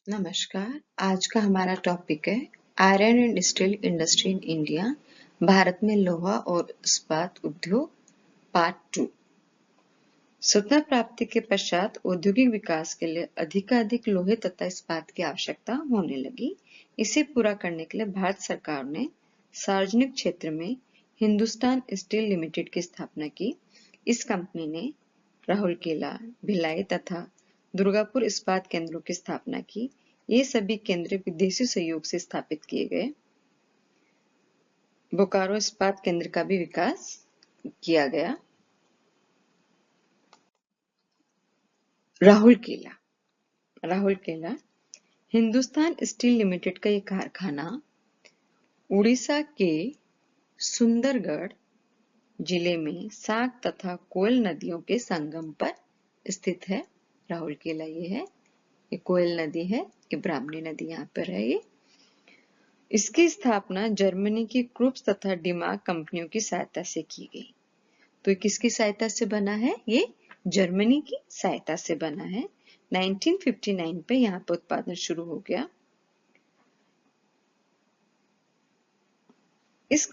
नमस्कार। आज का हमारा टॉपिक है iron and steel industry in India, Bharat में लोहा और इस्पात उद्योग, पार्ट 2। स्वतंत्रता प्राप्ति के पश्चात औद्योगिक विकास के लिए अधिकाधिक लोहे तथा इस्पात की आवश्यकता होने लगी। इसे पूरा करने के लिए भारत सरकार ने सार्वजनिक क्षेत्र में हिंदुस्तान स्टील लिमिटेड की स्थापना की। इस कंपनी ने राउरकेला, भिलाई तथा दुर्गापुर इस्पात केंद्रों की स्थापना की। ये सभी केंद्र विदेशी सहयोग से स्थापित किए गए। बोकारो इस्पात केंद्र का भी विकास किया गया। राउरकेला हिंदुस्तान स्टील लिमिटेड का ये कारखाना उड़ीसा के सुंदरगढ़ जिले में साग तथा कोयल नदियों के संगम पर स्थित है। राउरकेला ये है, ये कोयल नदी है, ये ब्राह्मणी नदी यहाँ पर है। ये इसकी स्थापना जर्मनी की क्रुप्स तथा डिमाग कंपनियों की सहायता से की गई। तो किसकी सहायता से बना है? ये जर्मनी की सहायता से बना है। 1959 पे यहाँ पर उत्पादन शुरू हो गया। इस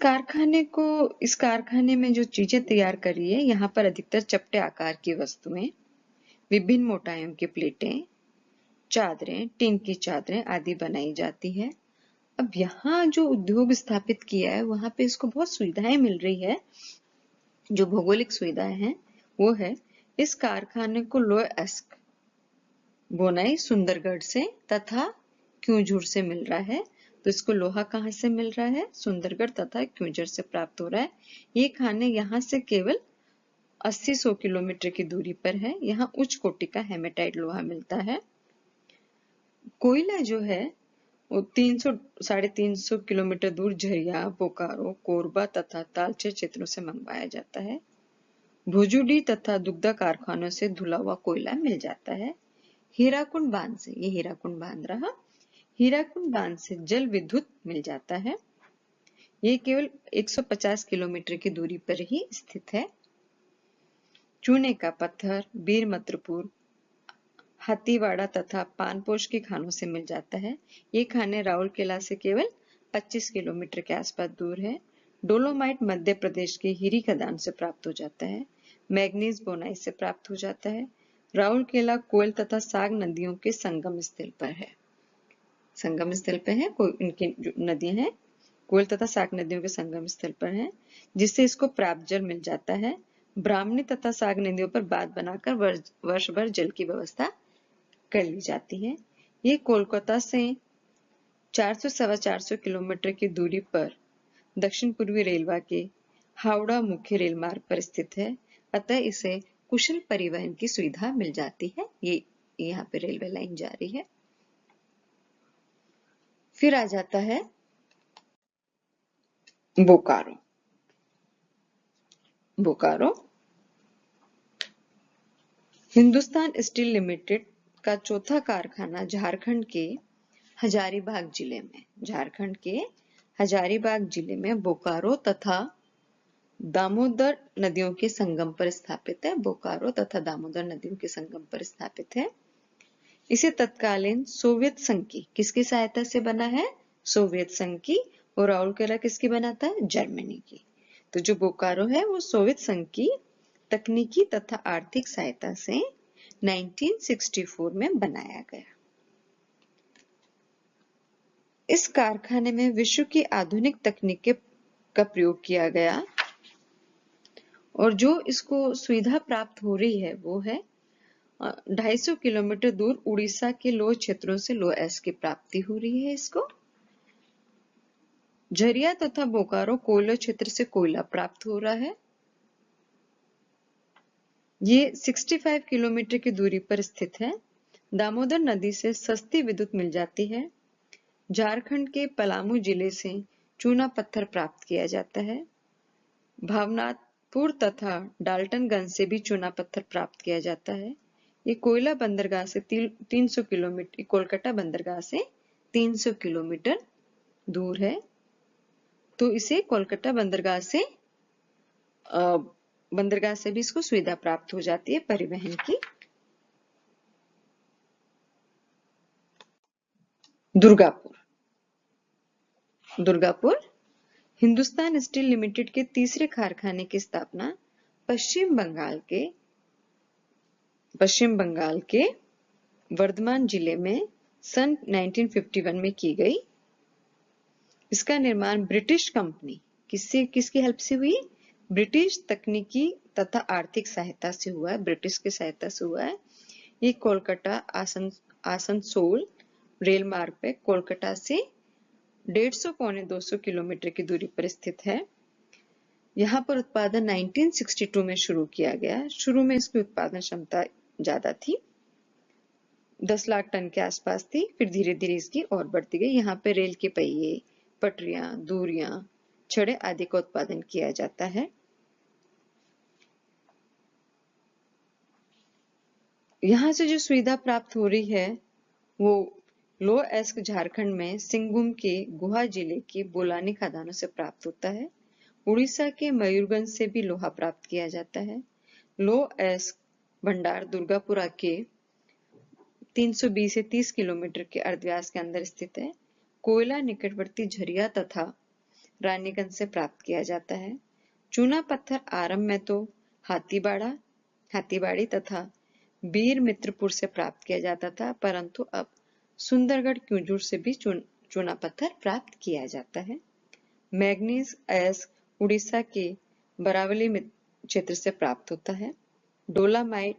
कारखाने में जो चीजें तैयार करी है, यहाँ पर अधिकतर चपटे आकार की वस्तुएं, विभिन्न मोटाइयों की प्लेटें, चादरें, टीन की चादरें आदि बनाई जाती है। अब यहाँ जो उद्योग स्थापित किया है, वहां पे इसको बहुत सुविधाएं मिल रही है। जो भौगोलिक सुविधाएं हैं वो है, इस कारखाने को लोह-एस्क बोनाई सुंदरगढ़ से तथा क्यूझर से मिल रहा है। तो इसको लोहा कहाँ से मिल रहा है? सुंदरगढ़ तथा क्यूझर से प्राप्त हो रहा है। ये खाने यहाँ से केवल 80-100 किलोमीटर की दूरी पर है। यहाँ उच्च कोटि का हेमेटाइट लोहा मिलता है। कोयला जो है वो 300-350 किलोमीटर दूर झरिया, बोकारो, कोरबा तथा तालचेर क्षेत्रों से मंगवाया जाता है। भुजुडी तथा दुग्धा कारखानों से धुला हुआ कोयला मिल जाता है। हीराकुंड बांध से, ये हीराकुंड बांध रहा, हीराकुंड बांध से जल विद्युत मिल जाता है। ये केवल 150 किलोमीटर की दूरी पर ही स्थित है। चूने का पत्थर बीरमत्रपुर, हाथीवाड़ा तथा पानपोश की खानों से मिल जाता है। ये खाने राउरकेला से केवल 25 किलोमीटर के आसपास दूर है। डोलोमाइट मध्य प्रदेश के हीरी खदान से प्राप्त हो जाता है। मैग्नीज बोनाई से प्राप्त हो जाता है। राउरकेला कोयल तथा साग नदियों के संगम स्थल पर है। संगम स्थल पर है, इनकी जो नदियां हैं कोयल तथा साग नदियों के संगम स्थल पर है, जिससे इसको प्राप्त जल मिल जाता है। ब्राह्मणी तथा साग नदियों पर बांध बनाकर वर्ष भर जल की व्यवस्था कर ली जाती है। ये कोलकाता से 400-450 किलोमीटर की दूरी पर दक्षिण पूर्वी रेलवे के हावड़ा मुख्य रेल मार्ग पर स्थित है। अतः इसे कुशल परिवहन की सुविधा मिल जाती है। ये यहाँ पे रेलवे लाइन जा रही है। फिर आ जाता है बोकारो। बोकारो हिंदुस्तान स्टील लिमिटेड का चौथा कारखाना झारखंड के हजारीबाग जिले में बोकारो तथा दामोदर नदियों के संगम पर स्थापित है। बोकारो तथा दामोदर नदियों के संगम पर स्थापित है। इसे तत्कालीन सोवियत संघ की किसकी सहायता से बना है? सोवियत संघ की। और राउरकेला किसकी बनाता है? जर्मनी की। तो जो बोकारो है वो सोवियत संघ की तकनीकी तथा आर्थिक सहायता से 1964 में बनाया गया। इस कारखाने में विश्व की आधुनिक तकनीक का प्रयोग किया गया और जो इसको सुविधा प्राप्त हो रही है वो है 250 किलोमीटर दूर उड़ीसा के लोह क्षेत्रों से लोह-एस्क की प्राप्ति हो रही है। इसको झरिया तथा बोकारो कोयला क्षेत्र से कोयला प्राप्त हो रहा है। ये 65 किलोमीटर की दूरी पर स्थित है। दामोदर नदी से सस्ती विद्युत मिल जाती है। झारखंड के पलामू जिले से चूना पत्थर प्राप्त किया जाता है। भावनाथपुर तथा डाल्टनगंज से भी चूना पत्थर प्राप्त किया जाता है। ये कोयला बंदरगाह से 300 किलोमीटर, कोलकाता बंदरगाह से 300 किलोमीटर दूर है। तो इसे कोलकाता बंदरगाह से भी इसको सुविधा प्राप्त हो जाती है परिवहन की। दुर्गापुर हिंदुस्तान स्टील लिमिटेड के तीसरे कारखाने की स्थापना पश्चिम बंगाल के वर्धमान जिले में सन 1951 में की गई। इसका निर्माण ब्रिटिश कंपनी किसकी हेल्प से हुई? ब्रिटिश तकनीकी तथा आर्थिक सहायता से हुआ है, ब्रिटिश की सहायता से हुआ है। ये कोलकाता आसनसोल रेल मार्ग पे कोलकाता से 150 पौने 200 किलोमीटर की दूरी पर स्थित है। यहाँ पर उत्पादन 1962 में शुरू किया गया। शुरू में इसकी उत्पादन क्षमता ज्यादा थी, 10 लाख टन के आसपास थी, फिर धीरे धीरे इसकी और बढ़ती गई। यहाँ पे रेल के पहिए, पटरियां, दूरियां, छड़े आदि का उत्पादन किया जाता है। यहाँ से जो सुविधा प्राप्त हो रही है वो लो एस्क झारखंड में सिंहभूम के गुहा जिले के बोलानी खदानों से प्राप्त होता है। उड़ीसा के मयूरगंज से भी लोहा प्राप्त किया जाता है। लो एस्क भंडार दुर्गापुरा के 320 से 30 किलोमीटर के अर्धव्यास के अंदर स्थित है। कोयला निकटवर्ती झरिया तथा रानीगंज से प्राप्त किया जाता है। चूना पत्थर आरंभ में तो हाथीबाड़ी तथा बीर मित्रपुर से प्राप्त किया जाता था, परंतु अब सुंदरगढ़ क्यूंझुर से भी चूना पत्थर प्राप्त किया जाता है। मैग्नीज एस्क उड़ीसा के बरावली क्षेत्र से प्राप्त होता है। डोलामाइट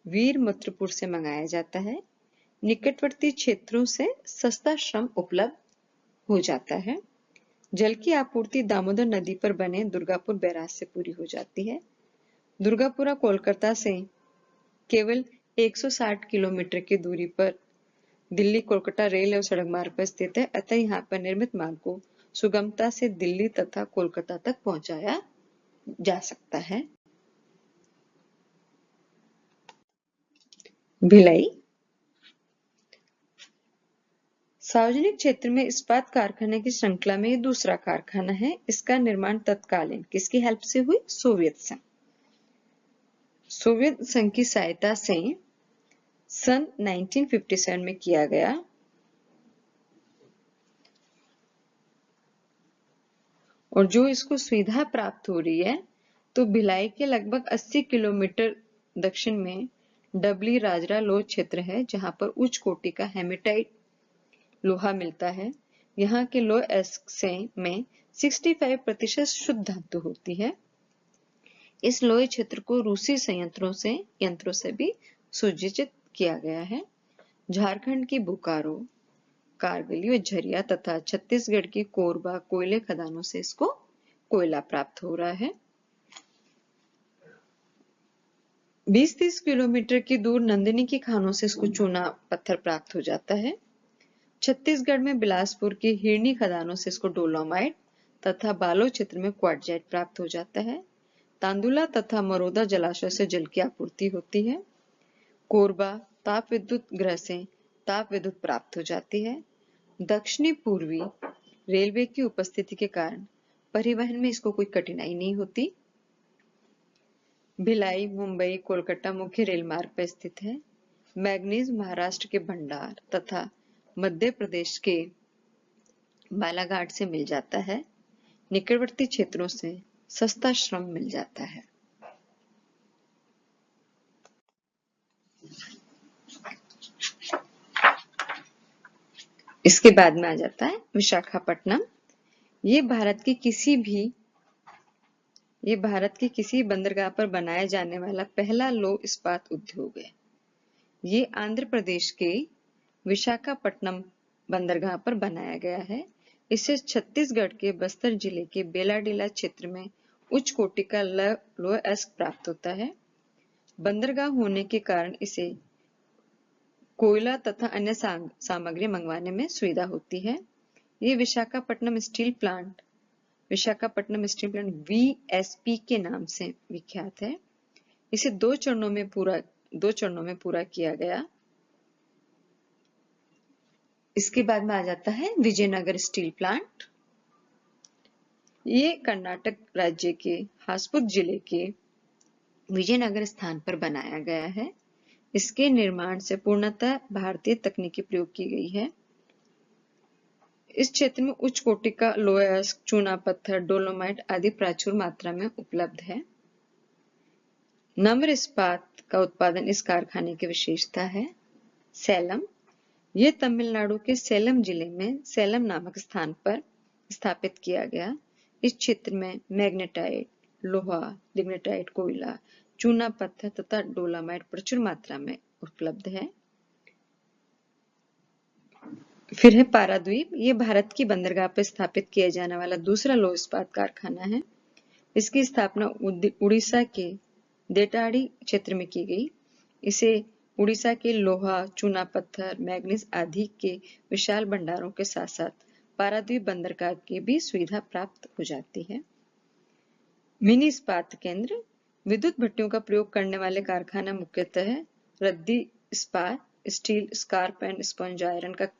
वीर मित्रपुर से मंगाया जाता है। निकटवर्ती क्षेत्रों से सस्ता श्रम उपलब्ध हो जाता है। जल की आपूर्ति दामोदर नदी पर बने दुर्गापुर बैराज से पूरी हो जाती है। दुर्गापुरा कोलकाता से केवल 160 किलोमीटर की दूरी पर दिल्ली कोलकाता रेल और सड़क मार्ग पर स्थित है, अतः यहाँ पर निर्मित माल को सुगमता से दिल्ली तथा कोलकाता तक पहुंचाया जा सकता है। भिलाई सार्वजनिक क्षेत्र में इस्पात कारखाने की श्रृंखला में दूसरा कारखाना है। इसका निर्माण तत्कालीन किसकी हेल्प से हुई? सोवियत संघ की सहायता से सन 1957 में किया गया। और जो इसको सुविधा प्राप्त हो रही है तो भिलाई के लगभग 80 किलोमीटर दक्षिण में डबली राजरा लोह क्षेत्र है, जहां पर उच्च कोटि का हेमेटाइट लोहा मिलता है। यहाँ के लोह एस्क में 65% शुद्ध धातु होती है। इस लोहे क्षेत्र को रूसी यंत्रों से भी सुजित किया गया है। झारखंड की बोकारो, कारगिल व झरिया तथा छत्तीसगढ़ की कोरबा कोयले खदानों से इसको कोयला प्राप्त हो रहा है। 20-30 किलोमीटर की दूर नंदिनी की खानों से इसको चूना पत्थर प्राप्त हो जाता है। छत्तीसगढ़ में बिलासपुर की हिरनी खदानों से इसको डोलोमाइट तथा बालो क्षेत्र में क्वार्टजाइट प्राप्त हो जाता है। तांदुला तथा मरोदा जलाशय से जल की आपूर्ति होती है। कोरबा ताप विद्युत गृह से ताप विद्युत प्राप्त हो जाती है। दक्षिणी पूर्वी रेलवे की उपस्थिति के कारण परिवहन में इसको कोई कठिनाई नहीं होती। भिलाई मुंबई कोलकाता मुख्य रेल मार्ग पर स्थित है। मैग्नीज महाराष्ट्र के भंडार तथा मध्य प्रदेश के बालाघाट से मिल जाता है। निकटवर्ती क्षेत्रों से सस्ता श्रम मिल जाता है। इसके बाद में आ जाता है विशाखापट्टनम। ये भारत के किसी बंदरगाह पर बनाया जाने वाला पहला लौह इस्पात उद्योग है। ये आंध्र प्रदेश के विशाखापट्टनम बंदरगाह पर बनाया गया है। इसे छत्तीसगढ़ के बस्तर जिले के बेलाडीला क्षेत्र में उच्च कोटि का लौह एस्क प्राप्त होता है। बंदरगाह होने के कारण इसे कोयला तथा अन्य सामग्री मंगवाने में सुविधा होती है। ये विशाखापट्टनम स्टील प्लांट VSP के नाम से विख्यात है। इसे दो चरणों में पूरा किया गया। इसके बाद में आ जाता है विजयनगर स्टील प्लांट। ये कर्नाटक राज्य के हासपुर जिले के विजयनगर स्थान पर बनाया गया है। इसके निर्माण से पूर्णतः भारतीय तकनीकी प्रयोग की गई है। इस क्षेत्र में उच्च कोटि का लोहा अयस्क, चूना पत्थर, डोलोमाइट आदि प्रचुर मात्रा में उपलब्ध है। नम्र इस्पात का उत्पादन इस कारखाने की विशेषता है। सेलम, यह तमिलनाडु के सेलम जिले में सेलम नामक स्थान पर स्थापित किया गया। इस क्षेत्र में मैग्नेटाइट, लोहा, लिग्नाइट, कोयला, चूना पत्थर तथा डोलामाइट प्रचुर मात्रा में उपलब्ध है। फिर है पारादीप, ये भारत की बंदरगाह पर स्थापित किया जाने वाला दूसरा लौह इस्पात कारखाना है। इसकी स्थापना उड़ीसा के देवटाड़ी क्षेत्र में की गई। इसे उड़ीसा के लोहा, चूना पत्थर, मैग्नीज आदि के विशाल भंडारों के साथ साथ पारादीप बंदरगाह की भी सुविधा प्राप्त हो जाती है। मिनी इस्पात केंद्र, विद्युत भट्टियों का प्रयोग करने वाले कारखाना मुख्यतः रद्दी इस्पात, steel, scrap and sponge iron का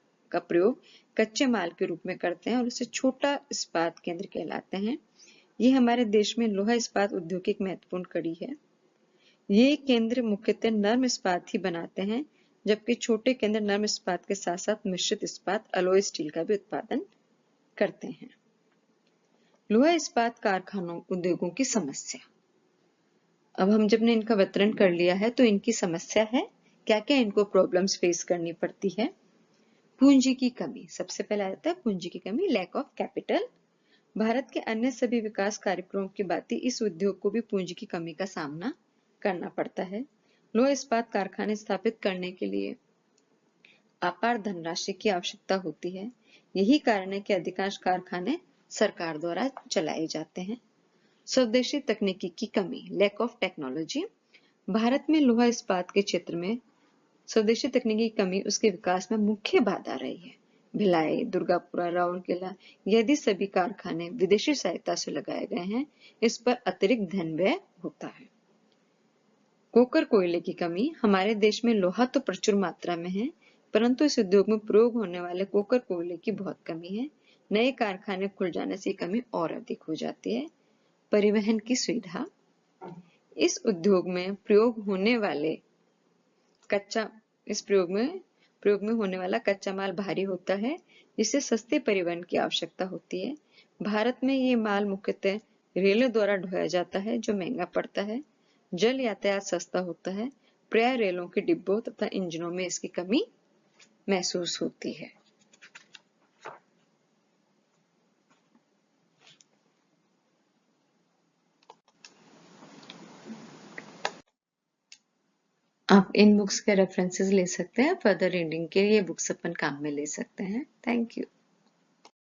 प्रयोग कच्चे माल के रूप में करते हैं और इसे छोटा इस्पात केंद्र कहलाते हैं। ये हमारे देश में लोहा इस्पात उद्योग की एक महत्वपूर्ण कड़ी है। ये केंद्र मुख्यतः नर्म इस्पात ही बनाते हैं, जबकि छोटे केंद्र नर्म इस्पात के साथ साथ मिश्रित इस्पात, अलॉय स्टील का भी उत्पादन करते हैं। लोहा इस्पात कारखानों उद्योगों की समस्या। अब हम जब ने इनका वितरण कर लिया है तो इनकी समस्या है, क्या क्या इनको प्रॉब्लम्स फेस करनी पड़ती है। पूंजी की कमी, सबसे पहले आता है पूंजी की कमी, लैक ऑफ कैपिटल। भारत के अन्य सभी विकास कार्यक्रमों की भांति इस उद्योग को भी पूंजी की कमी का सामना करना पड़ता है। लोहा इस्पात कारखाने स्थापित करने के लिए अपार धनराशि की आवश्यकता होती है। यही कारण है कि अधिकांश कारखाने सरकार द्वारा चलाए जाते हैं। स्वदेशी तकनीकी की कमी, लैक ऑफ टेक्नोलॉजी। भारत में लोहा इस्पात के क्षेत्र में स्वदेशी तकनीकी की कमी उसके विकास में मुख्य बाधा रही है। भिलाई, दुर्गापुरा, राउरकेला यदि सभी कारखाने विदेशी सहायता से लगाए गए हैं, इस पर अतिरिक्त धन व्यय होता है। कोकर कोयले की कमी, हमारे देश में लोहा तो प्रचुर मात्रा में है, परंतु इस उद्योग में प्रयोग होने वाले कोकर कोयले की बहुत कमी है। नए कारखाने खुल जाने से कमी और अधिक हो जाती है। परिवहन की सुविधा, इस उद्योग में प्रयोग होने वाले प्रयोग में होने वाला कच्चा माल भारी होता है, जिससे सस्ते परिवहन की आवश्यकता होती है। भारत में ये माल मुख्यतः रेलों द्वारा ढोया जाता है, जो महंगा पड़ता है। जल यातायात सस्ता होता है, प्राय रेलों के डिब्बों तथा इंजनों में इसकी कमी महसूस होती है। आप इन बुक्स के रेफरेंसेस ले सकते हैं। फर्दर रीडिंग के लिए बुक्स अपन काम में ले सकते हैं। Thank you.